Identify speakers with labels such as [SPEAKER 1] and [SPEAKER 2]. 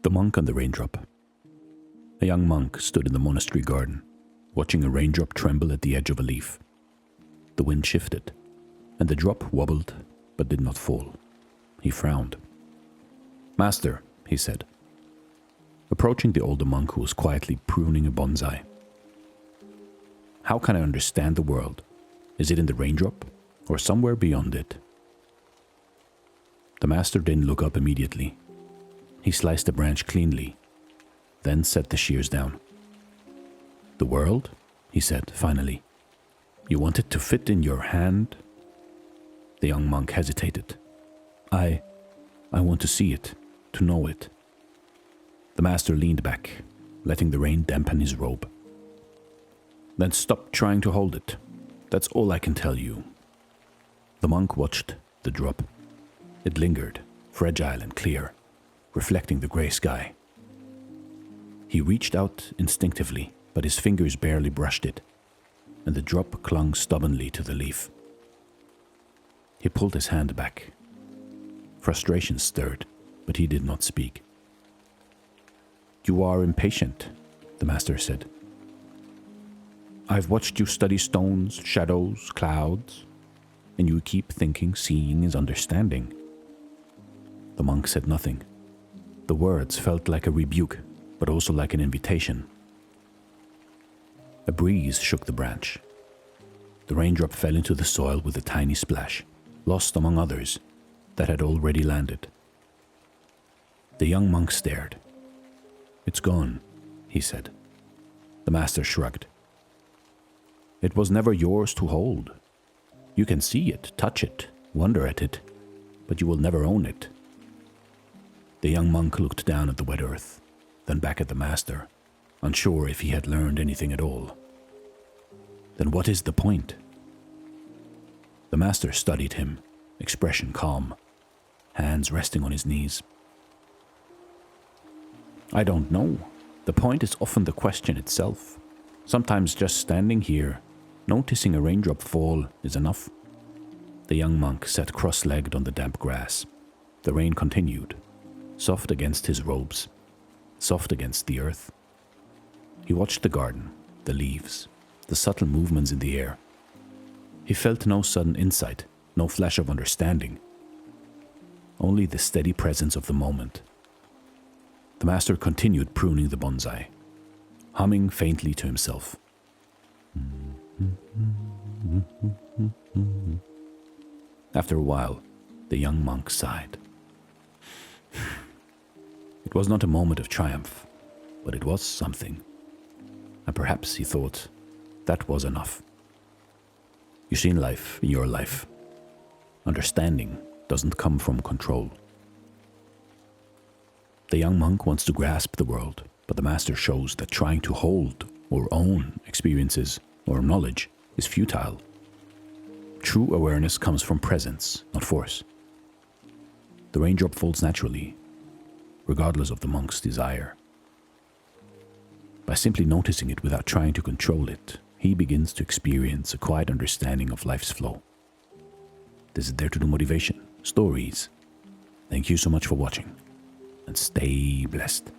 [SPEAKER 1] The monk and the raindrop. A young monk stood in the monastery garden, watching a raindrop tremble at the edge of a leaf. The wind shifted, and the drop wobbled but did not fall. He frowned. "Master," he said, approaching the older monk who was quietly pruning a bonsai. "How can I understand the world? Is it in the raindrop, or somewhere beyond it?" The master didn't look up immediately. He sliced a branch cleanly, then set the shears down. "The world?" he said finally. "You want it to fit in your hand?" The young monk hesitated. I want to see it, to know it." The master leaned back, letting the rain dampen his robe. "Then stop trying to hold it. That's all I can tell you." The monk watched the drop. It lingered, fragile and clear, reflecting the gray sky. He reached out instinctively, but his fingers barely brushed it, and the drop clung stubbornly to the leaf. He pulled his hand back. Frustration stirred, but he did not speak. "You are impatient," the master said. "I've watched you study stones, shadows, clouds, and you keep thinking seeing is understanding." The monk said nothing. The words felt like a rebuke, but also like an invitation. A breeze shook the branch. The raindrop fell into the soil with a tiny splash, lost among others that had already landed. The young monk stared. "It's gone," he said. The master shrugged. "It was never yours to hold. You can see it, touch it, wonder at it, but you will never own it." The young monk looked down at the wet earth, then back at the master, unsure if he had learned anything at all. "Then what is the point?" The master studied him, expression calm, hands resting on his knees. "I don't know. The point is often the question itself. Sometimes just standing here, noticing a raindrop fall, is enough." The young monk sat cross-legged on the damp grass. The rain continued, soft against his robes, soft against the earth. He watched the garden, the leaves, the subtle movements in the air. He felt no sudden insight, no flash of understanding, only the steady presence of the moment. The master continued pruning the bonsai, humming faintly to himself. After a while, the young monk sighed. It was not a moment of triumph, but it was something. And perhaps, he thought, that was enough. You see, in life, in your life, understanding doesn't come from control. The young monk wants to grasp the world, but the master shows that trying to hold or own experiences or knowledge is futile. True awareness comes from presence, not force. The raindrop falls naturally, regardless of the monk's desire. By simply noticing it without trying to control it, he begins to experience a quiet understanding of life's flow. This is Dare to Do Motivation, Stories. Thank you so much for watching, and stay blessed.